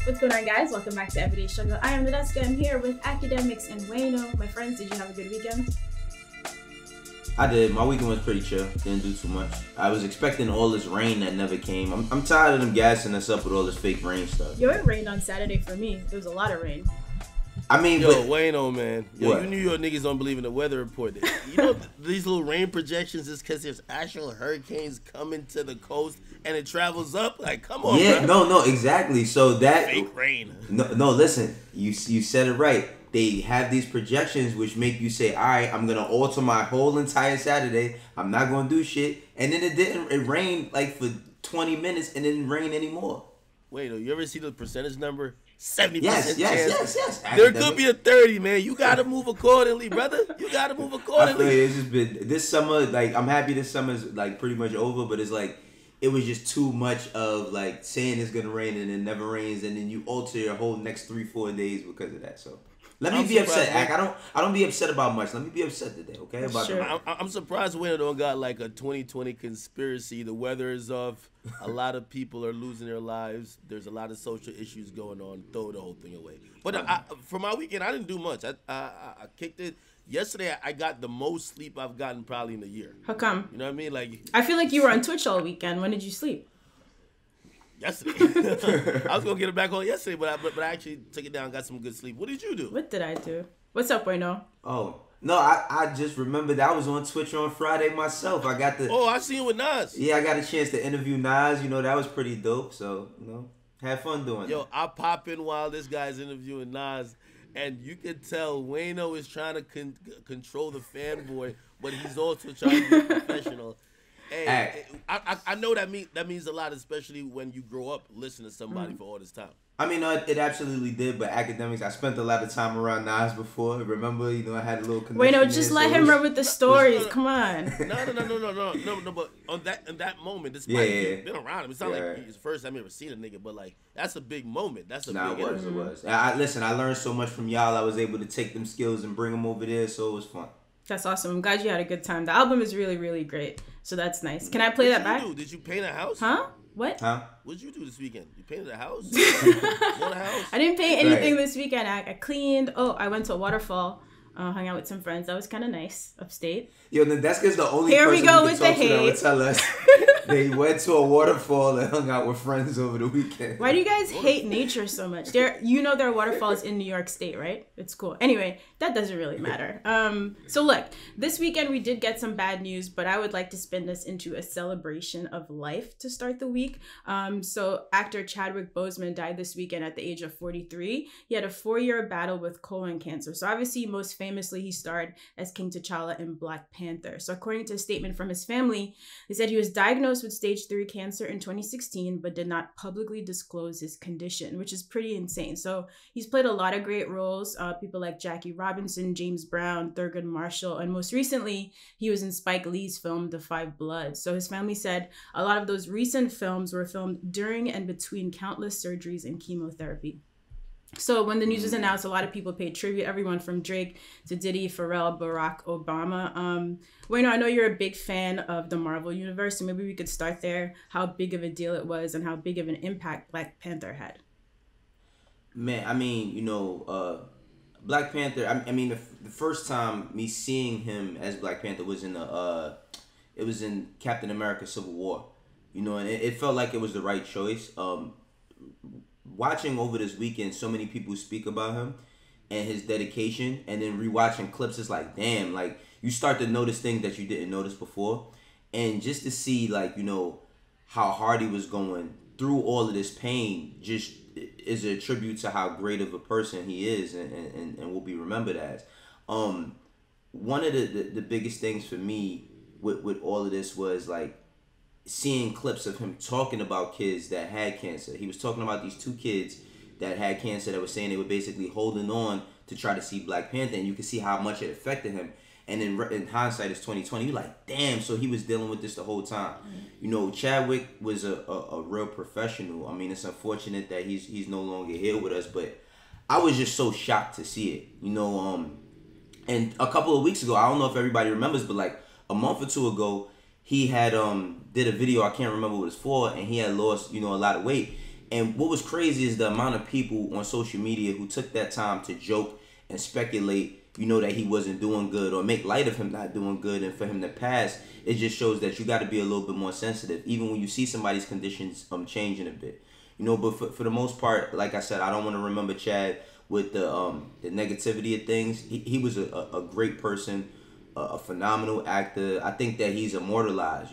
What's going on, guys? Welcome back to Everyday Struggle. I am Nadeska. I'm here with Akademiks and Wayno. My friends, did you have a good weekend? I did. My weekend was pretty chill. Didn't do too much. I was expecting all this rain that never came. I'm tired of them gassing us up with all this fake rain stuff. Yo, it rained on Saturday for me. There was a lot of rain. I mean, yo, Wayno, man. Yo, what? You New York niggas don't believe in the weather report. You know, these little rain projections is because there's actual hurricanes coming to the coast and it travels up. Like, come on, yeah, bro. no, exactly. So that fake rain. No, listen. You said it right. They have these projections which make you say, all right, I'm gonna alter my whole entire Saturday. I'm not gonna do shit. And then it rained like for 20 minutes and it didn't rain anymore. Wait, you ever see the percentage number? 70% Yes. There could be a 30, man. You gotta move accordingly, brother. You gotta move accordingly. I feel it's just been this summer. Like, I'm happy this summer's like pretty much over, but it's like it was just too much of like saying it's gonna rain and it never rains, and then you alter your whole next 3-4 days because of that. So let me be upset, Ak. I don't be upset about much. Let me be upset today, okay? About sure. I'm surprised Wayno don't got like a 2020 conspiracy. The weather is off. A lot of people are losing their lives. There's a lot of social issues going on. Throw the whole thing away. But for my weekend, I didn't do much. I kicked it. Yesterday, I got the most sleep I've gotten probably in a year. How come? You know what I mean? Like, I feel like you were on Twitch all weekend. When did you sleep? Yesterday. I was gonna get it back on yesterday, but I actually took it down, got some good sleep. What did you do? What did I do? What's up, Wayno? Oh. No, I just remembered that I was on Twitch on Friday myself. I got the... Oh, I seen you with Nas. Yeah, I got a chance to interview Nas. You know, that was pretty dope. So, you know, had fun doing it. Yo, I pop in while this guy's interviewing Nas, and you can tell Wayno is trying to control the fanboy, but he's also trying to be professional. Hey, I know that means a lot, especially when you grow up listening to somebody for all this time. I mean, it absolutely did, but Akademiks, I spent a lot of time around Nas before. Remember, you know, I had a little connection. Wayno, just let him run with the stories. Come on. No. But in that moment, this might been around him. It's not like it's the first time I ever seen a nigga, but like that's a big moment. That's a big. It was. Listen, I learned so much from y'all. I was able to take them skills and bring them over there, so it was fun. That's awesome. I'm glad you had a good time. The album is really, really great. So that's nice. Can I play that back? Did you paint a house? Huh? What? Huh? What did you do this weekend? You painted a house? Bought a house? I didn't paint anything this weekend. I cleaned. Oh, I went to a waterfall. Hung out with some friends. That was kind of nice. Upstate. Yo, Nadeska's the only Here person we go we with can the talk to that would hate. tell us they went to a waterfall and hung out with friends over the weekend. Why do you guys hate nature so much? There are waterfalls in New York State, right? It's cool. Anyway, that doesn't really matter. So look, this weekend we did get some bad news, but I would like to spin this into a celebration of life to start the week. So actor Chadwick Boseman died this weekend at the age of 43. He had a 4-year battle with colon cancer. So obviously, most famously, he starred as King T'Challa in Black Panther. So according to a statement from his family, they said he was diagnosed with stage 3 cancer in 2016, but did not publicly disclose his condition, which is pretty insane. So he's played a lot of great roles. People like Jackie Robinson, James Brown, Thurgood Marshall, and most recently, he was in Spike Lee's film, The Five Bloods. So his family said a lot of those recent films were filmed during and between countless surgeries and chemotherapy. So when the news was announced, a lot of people paid tribute, everyone from Drake to Diddy, Pharrell, Barack Obama. Wayno, I know you're a big fan of the Marvel Universe, so maybe we could start there, how big of a deal it was and how big of an impact Black Panther had. Man, I mean, you know, Black Panther, I mean, the first time me seeing him as Black Panther was in Captain America Civil War, you know, and it felt like it was the right choice. Watching over this weekend, so many people speak about him and his dedication, and then rewatching clips, it's like, damn, like you start to notice things that you didn't notice before, and just to see, like, you know, how hard he was going through all of this pain just is a tribute to how great of a person he is and will be remembered as. One of the biggest things for me with all of this was like seeing clips of him talking about kids that had cancer. He was talking about these 2 kids that had cancer that were saying they were basically holding on to try to see Black Panther, and you can see how much it affected him. And in hindsight, it's 2020. You're like, damn, so he was dealing with this the whole time. You know, Chadwick was a real professional. I mean, it's unfortunate that he's no longer here with us, but I was just so shocked to see it. You know, and a couple of weeks ago, I don't know if everybody remembers, but like a month or 2 ago, he had did a video, I can't remember what it's for, and he had lost, you know, a lot of weight. And what was crazy is the amount of people on social media who took that time to joke and speculate, that he wasn't doing good or make light of him not doing good, and for him to pass. It just shows that you got to be a little bit more sensitive, even when you see somebody's conditions changing a bit. But for the most part, like I said, I don't want to remember Chad with the negativity of things. He was a great person, a phenomenal actor. I think that he's immortalized.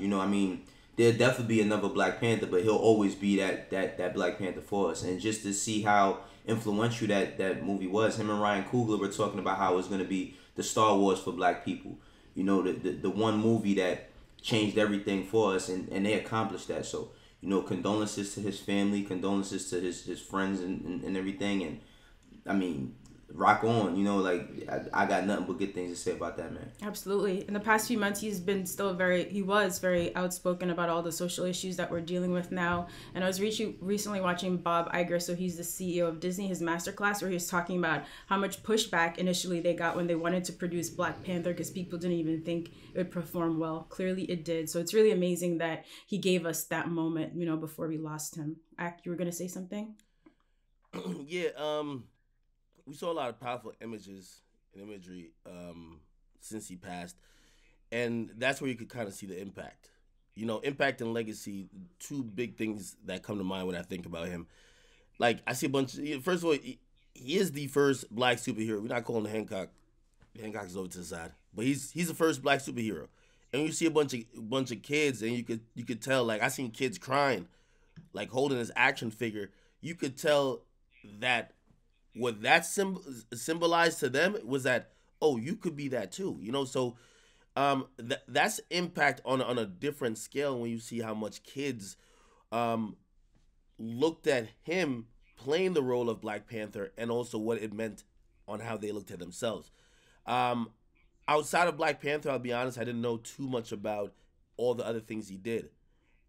There'll definitely be another Black Panther, but he'll always be that Black Panther for us. And just to see how influential that movie was, him and Ryan Coogler were talking about how it was going to be the Star Wars for Black people. The one movie that changed everything for us, and they accomplished that. So, condolences to his family, condolences to his friends and everything. And I mean, rock on, I got nothing but good things to say about that man. Absolutely. In the past few months, he was very outspoken about all the social issues that we're dealing with now. And I was recently watching Bob Iger, so he's the CEO of Disney, his masterclass, where he was talking about how much pushback initially they got when they wanted to produce Black Panther, because people didn't even think it would perform well. Clearly it did. So it's really amazing that he gave us that moment, before we lost him. You were going to say something? Yeah, we saw a lot of powerful images and imagery since he passed, and that's where you could kind of see the impact. Impact and legacy, two big things that come to mind when I think about him. Like, I see a bunch of, first of all, he is the first Black superhero. We're not calling Hancock. Hancock's over to the side, but he's the first Black superhero. And you see a bunch of kids, and you could tell, like, I seen kids crying, like holding his action figure. You could tell that what that symbolized to them was that, oh, you could be that too, So that's impact on a different scale when you see how much kids looked at him playing the role of Black Panther, and also what it meant on how they looked at themselves. Outside of Black Panther, I'll be honest, I didn't know too much about all the other things he did.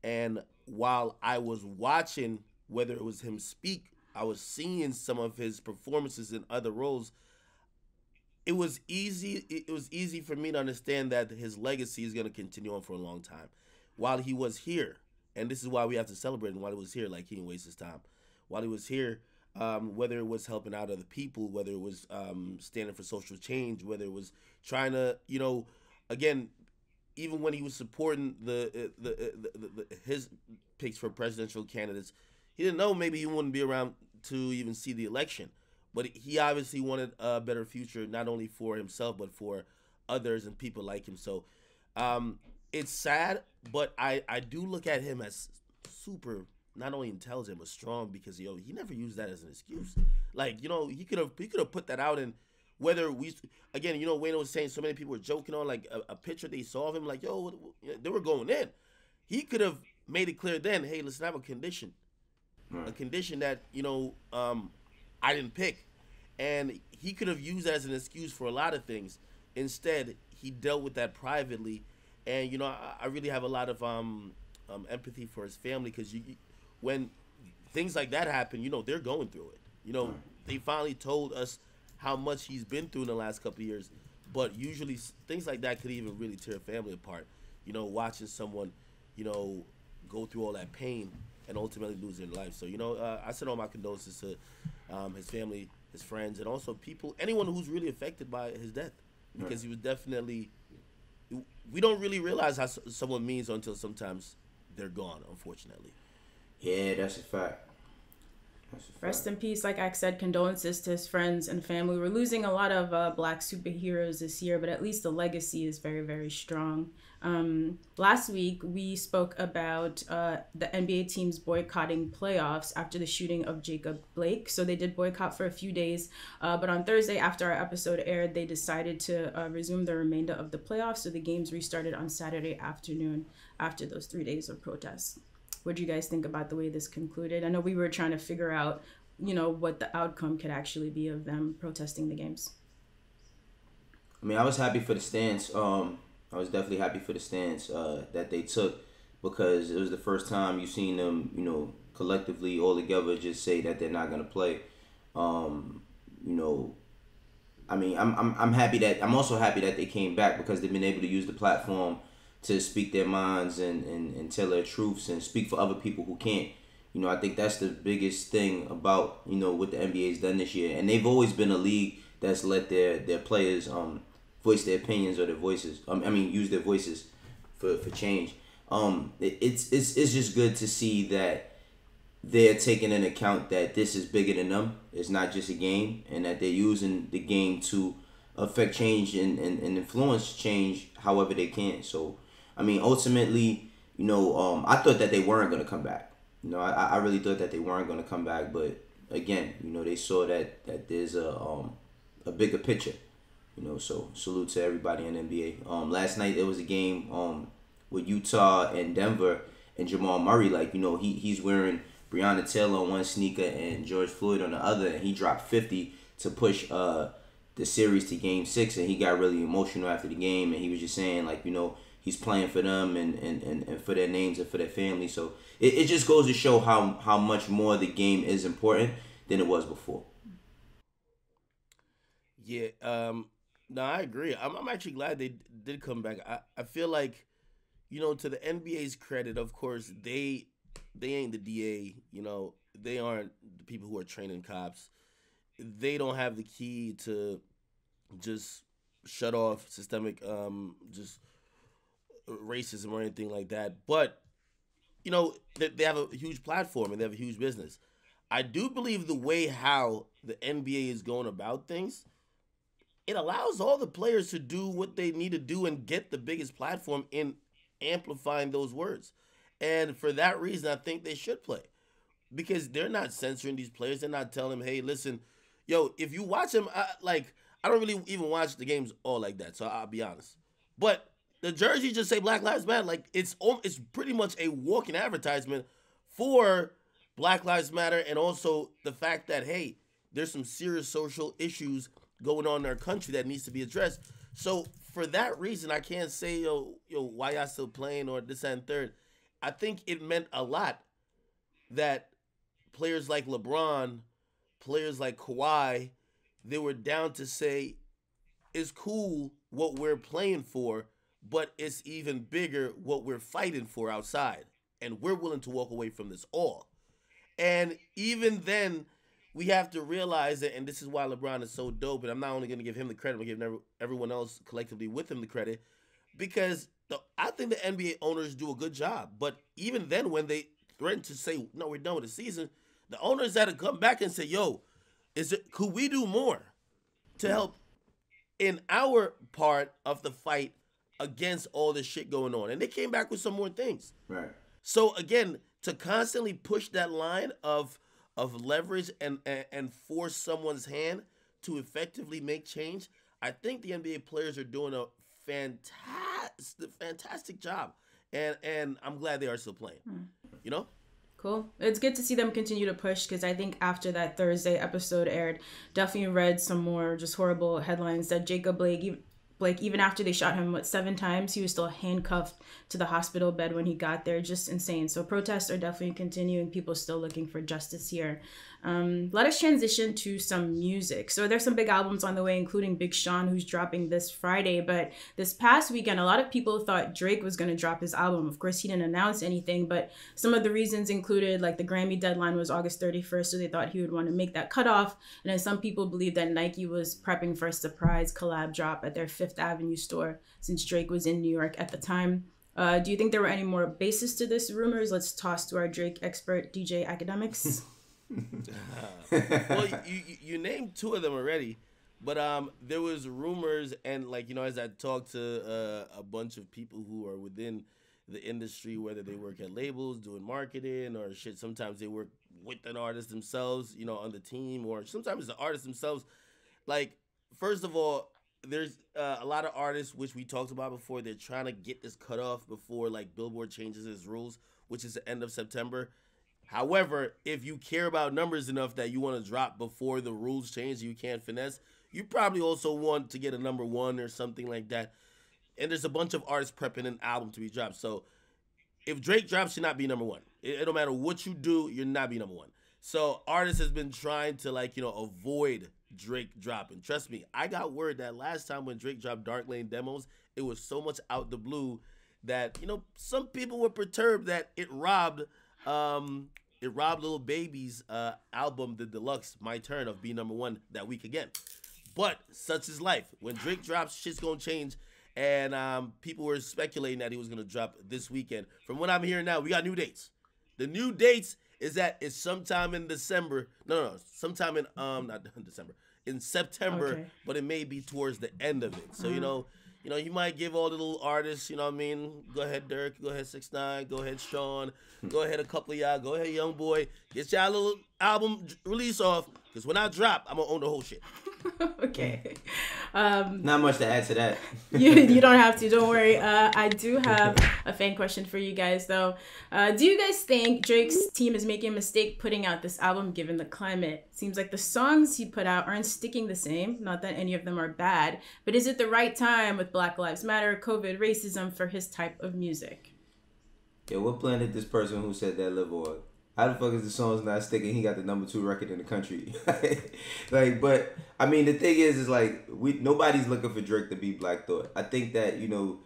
And while I was watching, whether it was him speak, I was seeing some of his performances in other roles. It was easy for me to understand that his legacy is going to continue on for a long time. While he was here, and this is why we have to celebrate him, while he was here, like, he didn't waste his time. While he was here, whether it was helping out other people, whether it was standing for social change, whether it was trying to, again, even when he was supporting his picks for presidential candidates, he didn't know maybe he wouldn't be around to even see the election. But he obviously wanted a better future, not only for himself, but for others and people like him. So it's sad, but I do look at him as super, not only intelligent, but strong, because, he never used that as an excuse. Like, he could have put that out, and whether again, Wayno was saying so many people were joking on, like, a picture they saw of him, like, they were going in. He could have made it clear then, hey, listen, I have a condition. A condition that, I didn't pick. And he could have used that as an excuse for a lot of things. Instead, he dealt with that privately. And, I really have a lot of empathy for his family, because when things like that happen, they're going through it. They finally told us how much he's been through in the last couple of years. But usually things like that could even really tear a family apart. Watching someone, go through all that pain and ultimately lose their life. So, I send all my condolences to his family, his friends, and also anyone who's really affected by his death. Because he was definitely, we don't really realize how someone means until sometimes they're gone, unfortunately. Yeah, that's a fact. Rest in peace. Like I said, condolences to his friends and family. We're losing a lot of Black superheroes this year, but at least the legacy is very, very strong. Last week, we spoke about the NBA teams boycotting playoffs after the shooting of Jacob Blake. So they did boycott for a few days. But on Thursday, after our episode aired, they decided to resume the remainder of the playoffs. So the games restarted on Saturday afternoon after those 3 days of protests. What do you guys think about the way this concluded? I know we were trying to figure out, what the outcome could actually be of them protesting the games. I mean, I was happy for the stance. I was definitely happy for the stance that they took, because it was the first time you've seen them, collectively all together just say that they're not gonna play. I mean, I'm also happy that they came back, because they've been able to use the platform to speak their minds and tell their truths and speak for other people who can't. You know, I think that's the biggest thing about, you know, what the NBA's done this year. And they've always been a league that's let their players voice their opinions or their voices. Use their voices for change. It's just good to see that they're taking into account that this is bigger than them. It's not just a game, and that they're using the game to affect change and influence change however they can. So, I mean, ultimately, you know, I thought that they weren't going to come back. You know, I really thought that they weren't going to come back. But, again, you know, they saw that there's a bigger picture. You know, so salute to everybody in the NBA. Last night there was a game with Utah and Denver, and Jamal Murray, like, you know, he's wearing Breonna Taylor on one sneaker and George Floyd on the other, and he dropped 50 to push the series to Game 6, and he got really emotional after the game, and he was just saying, like, you know, he's playing for them and for their names and for their family. So it just goes to show how much more the game is important than it was before. Yeah, no, I agree. I'm actually glad they did come back. I feel like, you know, to the NBA's credit, of course, they ain't the DA, you know, they aren't the people who are training cops. They don't have the key to just shut off systemic just racism or anything like that. But, you know, they have a huge platform and they have a huge business. I do believe the way how the NBA is going about things, it allows all the players to do what they need to do and get the biggest platform in amplifying those words. And for that reason, I think they should play, because they're not censoring these players. They're not telling them, hey, listen, yo, if you watch them, I don't really even watch the games all like that, so I'll be honest. But the jerseys just say Black Lives Matter. Like, it's pretty much a walking advertisement for Black Lives Matter, and also the fact that, hey, there's some serious social issues going on in our country that needs to be addressed. So for that reason, I can't say, yo, why y'all still playing or this, that, and third. I think it meant a lot that players like LeBron, players like Kawhi, they were down to say, it's cool what we're playing for, but it's even bigger what we're fighting for outside. And we're willing to walk away from this all. And even then, we have to realize that, and this is why LeBron is so dope, and I'm not only going to give him the credit, I'm going to give everyone else collectively with him the credit, because I think the NBA owners do a good job. But even then, when they threaten to say, no, we're done with the season, the owners had to come back and say, yo, could we do more to help in our part of the fight against all this shit going on? And they came back with some more things. Right. So again, to constantly push that line of leverage and force someone's hand to effectively make change, I think the NBA players are doing a fantastic job, and I'm glad they are still playing. You know, cool. It's good to see them continue to push, because I think after that Thursday episode aired, definitely read some more just horrible headlines that Jacob Blake, even after they shot him 7 times, he was still handcuffed to the hospital bed when he got there. Just insane. So protests are definitely continuing. People still looking for justice here. Let us transition to some music. So there's some big albums on the way, including Big Sean, who's dropping this Friday. But this past weekend, a lot of people thought Drake was going to drop his album. Of course, he didn't announce anything, but some of the reasons included, like, the Grammy deadline was August 31st, so they thought he would want to make that cutoff. And then some people believe that Nike was prepping for a surprise collab drop at their Fifth Avenue store, since Drake was in New York at the time. Do you think there were any more basis to this rumors? Let's toss to our Drake expert, DJ Akademiks. Well, you named 2 of them already, but there was rumors, and, like, you know, as I talked to a bunch of people who are within the industry, whether they work at labels doing marketing or shit, sometimes they work with an artist themselves, you know, on the team, or sometimes the artists themselves. Like, first of all, there's a lot of artists, which we talked about before, they're trying to get this cut off before, like, Billboard changes its rules, which is the end of September. However, if you care about numbers enough that you want to drop before the rules change, you can't finesse, you probably also want to get a number 1 or something like that. And there's a bunch of artists prepping an album to be dropped. So if Drake drops, you're not be number 1. It don't matter what you do, you're not be number 1. So artists has been trying to, like, you know, avoid Drake dropping. Trust me, I got word that last time when Drake dropped Dark Lane Demos, it was so much out the blue that, you know, some people were perturbed that it robbed it robbed Lil Baby's album, The Deluxe, My Turn, of being #1 that week again. But such is life. When Drake drops, shit's gonna change. And people were speculating that he was gonna drop this weekend. From what I'm hearing now, we got new dates. The new dates is that it's sometime in December. No, sometime in not December. In September, Okay. but it may be towards the end of it. So you know, you might give all the little artists, you know what I mean? Go ahead, Dirk. Go ahead, 6ix9ine. Go ahead, Sean. Go ahead, a couple of y'all. Go ahead, Young Boy. Get y'all little album release off. Because when I drop, I'm going to own the whole shit. Okay. Not much to add to that. You don't have to. Don't worry. I do have a fan question for you guys, though. Do you guys think Drake's team is making a mistake putting out this album given the climate? Seems like the songs he put out aren't sticking the same. Not that any of them are bad. But is it the right time with Black Lives Matter, COVID, racism for his type of music? Yeah, what planet this person who said that live on? How the fuck is the song's not sticking? He got the #2 record in the country. Like, but I mean, the thing is like nobody's looking for Drake to be Black Thought. I think that, you know,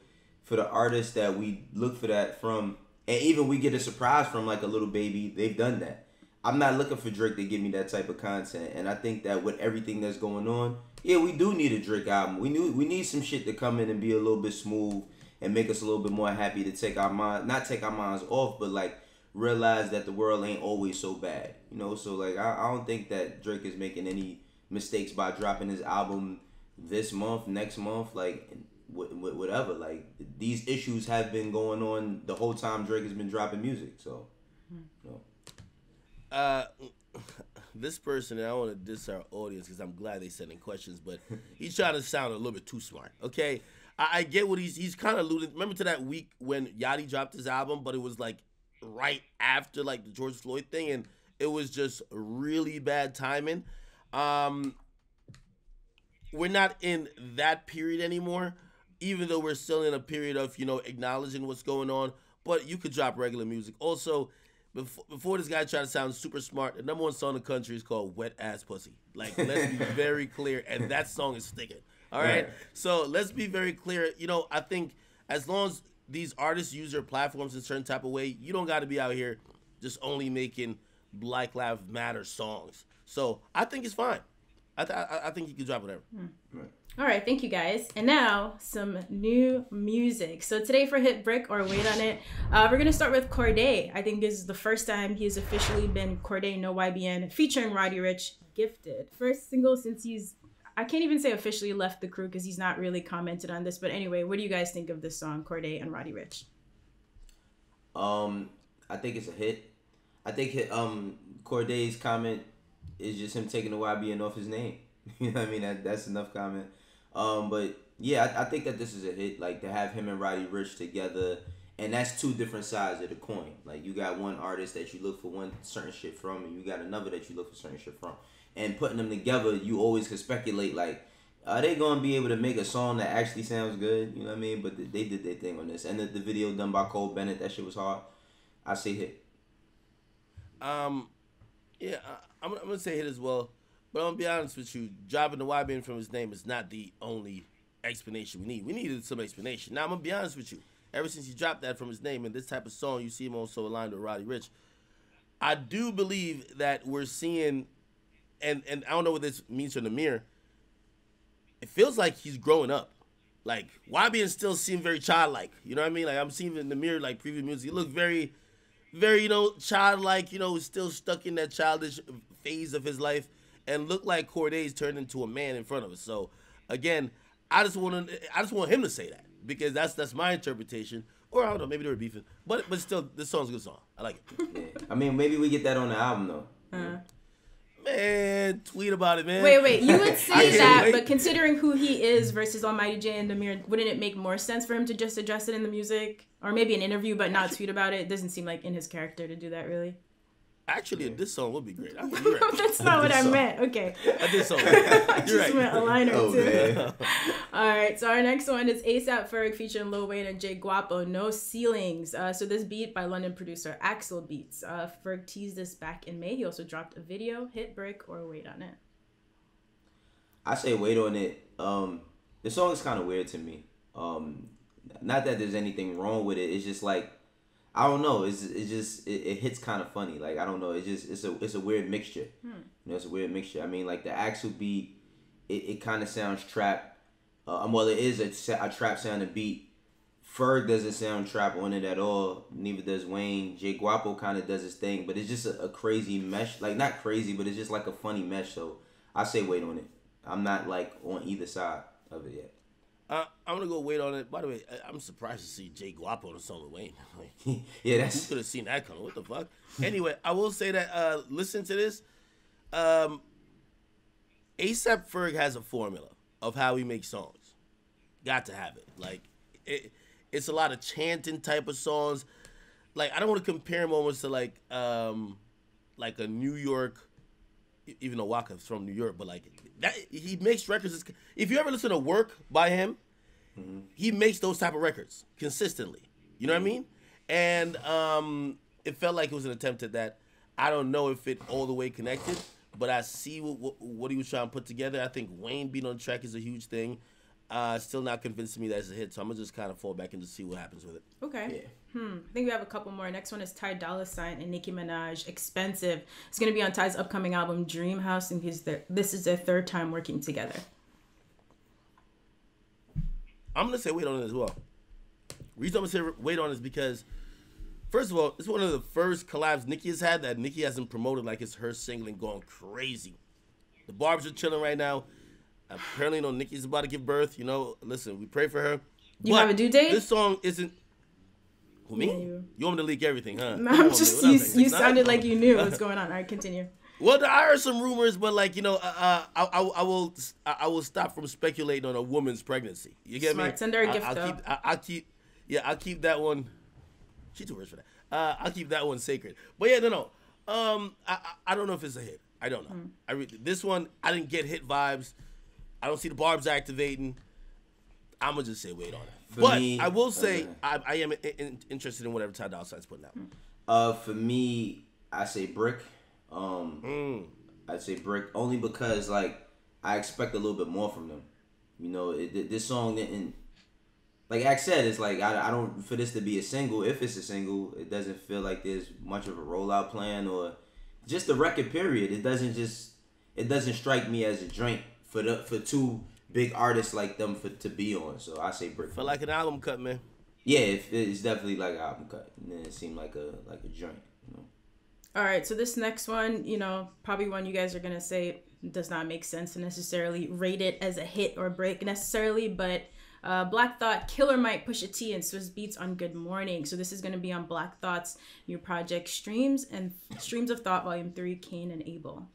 for the artists that we look for that from, and even we get a surprise from, like a Lil Baby, they've done that. I'm not looking for Drake to give me that type of content, and I think that with everything that's going on, yeah, we do need a Drake album. We need some shit to come in and be a little bit smooth and make us a little bit more happy, to take our mind, not take our minds off, but like realize that the world ain't always so bad, you know. So like I don't think that Drake is making any mistakes by dropping his album this month, next month, like whatever. Like, these issues have been going on the whole time Drake has been dropping music. So, you know. This person, and I want to diss our audience because I'm glad they sent in questions, but he's trying to sound a little bit too smart. Okay, I get what he's kind of alluding. Remember to that week when Yachty dropped his album, but it was like right after like the George Floyd thing, and it was just really bad timing. We're not in that period anymore, even though we're still in a period of, you know, acknowledging what's going on, but you could drop regular music. Also, before this guy tried to sound super smart, the #1 song in the country is called Wet Ass Pussy. Like, let's be very clear, and that song is sticking. All right? So let's be very clear. You know, I think as long as these artists use their platforms in a certain type of way, you don't got to be out here just only making Black Lives Matter songs. So I think it's fine. I think you can drop whatever. All right, thank you guys. And now some new music. So today for Hit Brick or Wait on It, we're gonna start with Cordae. I think this is the first time he's officially been Cordae No YBN featuring Roddy Ricch, Gifted. First single since I can't even say officially left the crew because he's not really commented on this. But anyway, what do you guys think of this song, Cordae and Roddy Ricch? I think it's a hit. I think Cordae's comment is just him taking the YBN off his name. You know what I mean? That's enough comment. But yeah, I think that this is a hit. Like, to have him and Roddy Ricch together, and that's two different sides of the coin. Like, you got one artist that you look for one certain shit from, and you got another that you look for certain shit from. And putting them together, you always can speculate, like, are they gonna be able to make a song that actually sounds good? You know what I mean? But they did their thing on this, and the video done by Cole Bennett, that shit was hard. I say hit. Yeah, I'm gonna say hit as well. But I'm gonna be honest with you, dropping the YBN from his name is not the only explanation we need. We needed some explanation. Now I'm gonna be honest with you. Ever since he dropped that from his name and this type of song, you see him also aligned with Roddy Ricch. I do believe that we're seeing, and I don't know what this means for the mirror. It feels like he's growing up. Like, YBN still seems very childlike. You know what I mean? Like, I'm seeing in the mirror, like previous music, he looked very, very, you know, childlike. You know, still stuck in that childish phase of his life. And look like Cordae's turned into a man in front of us. So again, I just want him to say that, because that's my interpretation. Or I don't know, maybe they were beefing, but still, this song's a good song. I like it. Yeah. I mean, maybe we get that on the album though. Man, tweet about it, man. Wait, you would say that, but considering who he is versus Almighty J and Demir, wouldn't it make more sense for him to just address it in the music, or maybe an interview, but not tweet about it? It doesn't seem like in his character to do that, really. Actually, this song would be great. Right. That's not what I meant. Okay. This song. I just right. went a line or two. Man. All right. So our next one is A AP Ferg featuring Lil Wayne and Jay Gwuapo, No Ceilings. So this beat by London producer Axel Beatz. Ferg teased this back in May. He also dropped a video, Hit Brick or Wait on It. I say wait on it. The song is kind of weird to me. Not that there's anything wrong with it. It's just like I don't know. It hits kind of funny. Like I don't know. It's a weird mixture. You know, it's a weird mixture. I mean, like the actual beat, it kind of sounds trap. Well, it is a trap sounding beat. Ferg doesn't sound trap on it at all. Neither does Wayne. Jay Gwuapo kind of does his thing, but it's just a crazy mesh. Like not crazy, but it's just like a funny mesh. So I say wait on it. I'm not like on either side of it yet. I'm gonna go wait on it. By the way, I'm surprised to see Jay Gwuapo on the song with Wayne. Like, yeah, who could have seen that coming? What the fuck? Anyway, I will say that listen to this. A AP Ferg has a formula of how he makes songs. Got to have it. Like it's a lot of chanting type of songs. Like I don't want to compare him almost to like a New York. Even though Waka's from New York, but like that, he makes records. If you ever listen to work by him, he makes those type of records consistently. You know what I mean? And it felt like it was an attempt at that. I don't know if it all the way connected, but I see what he was trying to put together. I think Wayne being on the track is a huge thing. Still not convincing me that it's a hit, so I'm gonna just kind of fall back and just see what happens with it. Okay. Yeah. I think we have a couple more. Next one is Ty Dolla and Nicki Minaj. Expensive. It's gonna be on Ty's upcoming album Dream House, and this is their third time working together. I'm gonna say wait on it as well. Reason I'm gonna say wait on it is because, first of all, it's one of the first collabs Nicki has had that Nicki hasn't promoted like it's her single and going crazy. The Barbs are chilling right now. Apparently, Nicki's about to give birth. You know, listen, we pray for her. You have a due date? This song isn't. Who, me? You Want me to leak everything, huh? No, I'm just, you sounded like you knew what's going on. All right, continue. Well, I heard some rumors, but like, you know, I will stop from speculating on a woman's pregnancy. You get Smart. me? Send her a gift, though. I'll keep that one. She's too rich for that. I'll keep that one sacred. But yeah, no. I don't know if it's a hit. I don't know. This one, I didn't get hit vibes. I don't see the Barbs activating. I'm going to just say wait on it. But me, I will say I am interested in whatever Ty Dolla is putting out. For me, I say Brick. I'd say Brick only because, like, I expect a little bit more from them. You know, this song didn't... Like Ak said, it's like, I don't... For this to be a single, if it's a single, it doesn't feel like there's much of a rollout plan or just the record period. It doesn't strike me as a joint for two big artists like them to be on. So I say Brick. Felt like an album cut, man. Yeah, it's definitely like an album cut. And then it seemed like a joint, you know. All right, so this next one, you know, probably one you guys are gonna say does not make sense to necessarily rate it as a hit or break necessarily, but Black Thought, Killer Mike, Pusha T, and Swizz Beatz on Good Morning. So this is gonna be on Black Thought's new project Streams of Thought Volume 3, Cain and Abel.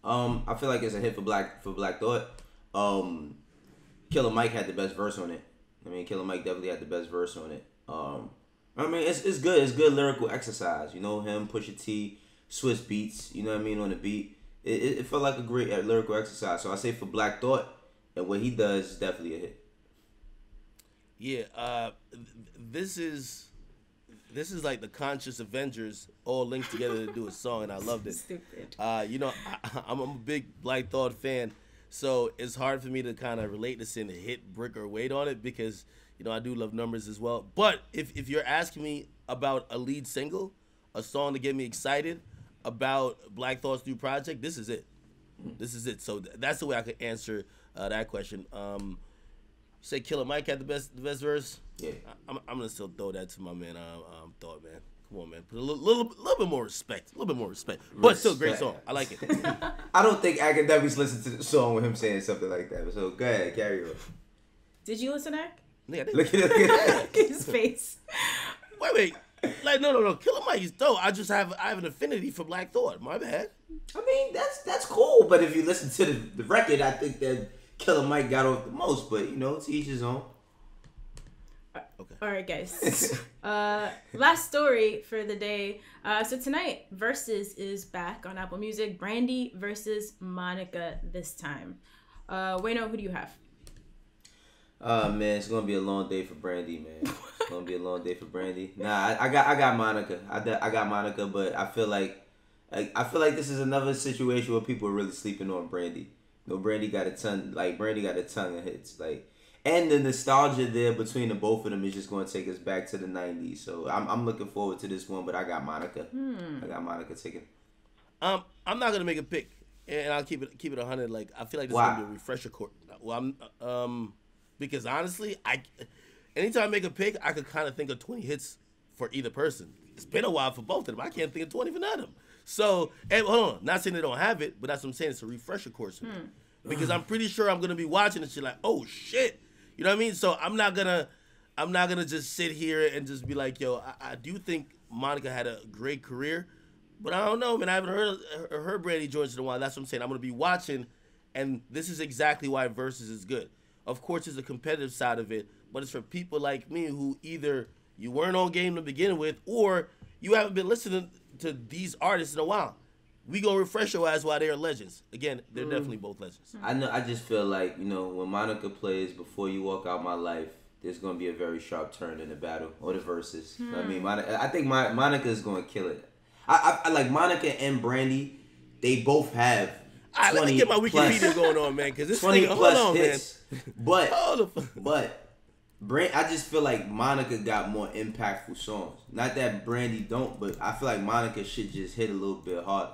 I feel like it's a hit for Black Thought. Killer Mike had the best verse on it. I mean, Killer Mike definitely had the best verse on it. I mean, it's good. It's good lyrical exercise. You know, him, Pusha T, Swizz Beatz. You know what I mean, on the beat. It felt like a great lyrical exercise. So I say for Black Thought, and what he does is definitely a hit. Yeah, this is like the Conscious Avengers all linked together to do a song, and I loved it. Stupid. You know, I'm a big Black Thought fan, so it's hard for me to kind of relate this in hit, brick, or weight on it because, you know, I do love numbers as well. But if you're asking me about a lead single, a song to get me excited about Black Thought's new project, this is it. This is it. So that's the way I could answer that question. Say Killer Mike had the best verse. Yeah, I'm gonna still throw that to my man. Thought, man. Come on, man. Put a little bit more respect. A little bit more respect. But still, great song. I like it. I don't think Akademiks listened to the song with him saying something like that. So go ahead, carry on. Did you listen, Ak? Yeah, look at his face. Wait. Like no. Killer Mike is dope. I have an affinity for Black Thought. My bad. I mean, that's cool. But if you listen to the record, I think that Killer Mike got off the most. But you know, to each his own. Okay. All right, guys. Last story for the day. So tonight, Verzuz is back on Apple Music. Brandy versus Monica this time. Wayno, who do you have? Man, it's gonna be a long day for Brandy, man. It's gonna be a long day for Brandy. Nah, I got Monica. I got Monica, but I feel like this is another situation where people are really sleeping on Brandy. You know, Brandy got a ton of hits. Like, And the nostalgia there between the both of them is just going to take us back to the 90s. So I'm looking forward to this one, but I got Monica. I got Monica taking. I'm not gonna make a pick, and I'll keep it 100. Like I feel like this is gonna be a refresher court. Well, because honestly, anytime I make a pick, I could kind of think of 20 hits for either person. It's been a while for both of them. I can't think of 20 for none of them. So, and hold on, not saying they don't have it, but that's what I'm saying. It's a refresher course for me. Because I'm pretty sure I'm gonna be watching this shit like, oh shit, you know what I mean? So I'm not gonna just sit here and just be like, yo, I do think Monica had a great career, but I don't know, man. I haven't heard Brandy joins in a while. That's what I'm saying. I'm gonna be watching, and this is exactly why Verzuz is good. Of course, there's a competitive side of it, but it's for people like me who either you weren't on game to begin with, or you haven't been listening to these artists in a while. We gonna refresh your ass while they're legends. Again, they're definitely both legends. I know. I just feel like, you know, when Monica plays Before You Walk Out My Life, there's gonna be a very sharp turn in the battle or the verses. I mean, I think Monica is gonna kill it. I like Monica and Brandy. They both have 20 let me get my Wikipedia plus, going on, man, because this 20 thing, plus hold on, hits. man. But I just feel like Monica got more impactful songs. Not that Brandy don't, but I feel like Monica should just hit a little bit harder.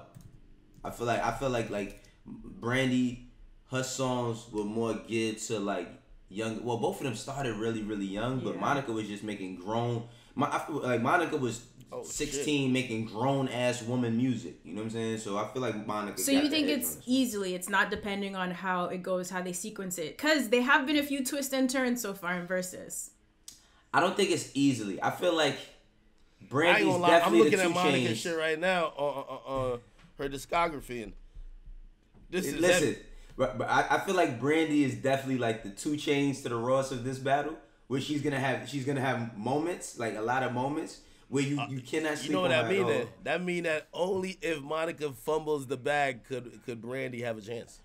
I feel like Brandy, her songs were more geared to like young. Well, both of them started really, really young, but Monica was just making grown. I feel like Monica was 16 making grown ass woman music. You know what I'm saying? So I feel like Monica. So you think it's not depending on how it goes, how they sequence it, because they have been a few twists and turns so far in Verzuz. I don't think it's easily. I feel like Brandy's definitely I'm looking the at 2 Monica's Chainz. shit right now on her discography, and this is listen. But I feel like Brandy is definitely like the 2 Chainz to the Ross of this battle, where she's gonna have moments, like a lot of moments where you cannot sleep. You know what on that mean? her at all. That mean that only if Monica fumbles the bag could Brandy have a chance.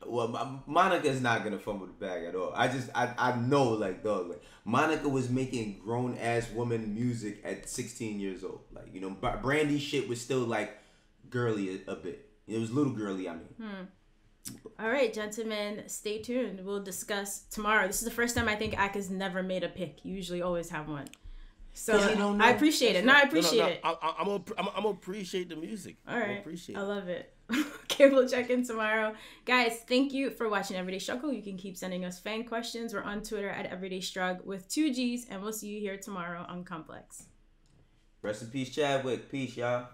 Well, Monica's not gonna fumble the bag at all. I know, like, dog, like Monica was making grown ass woman music at 16 years old. Like, you know, Brandy shit was still like girly a bit. It was little girly. I mean. All right, gentlemen, stay tuned. We'll discuss tomorrow. This is the first time I think Aka's never made a pick. You usually always have one. So I appreciate it. No, I appreciate it. I'm gonna appreciate the music. All right, appreciate I love it. Okay, we'll check in tomorrow. Guys, thank you for watching Everyday Struggle. You can keep sending us fan questions. We're on Twitter at Everyday Struggle with 2 G's, and we'll see you here tomorrow on Complex. Rest in peace, Chadwick. Peace, y'all.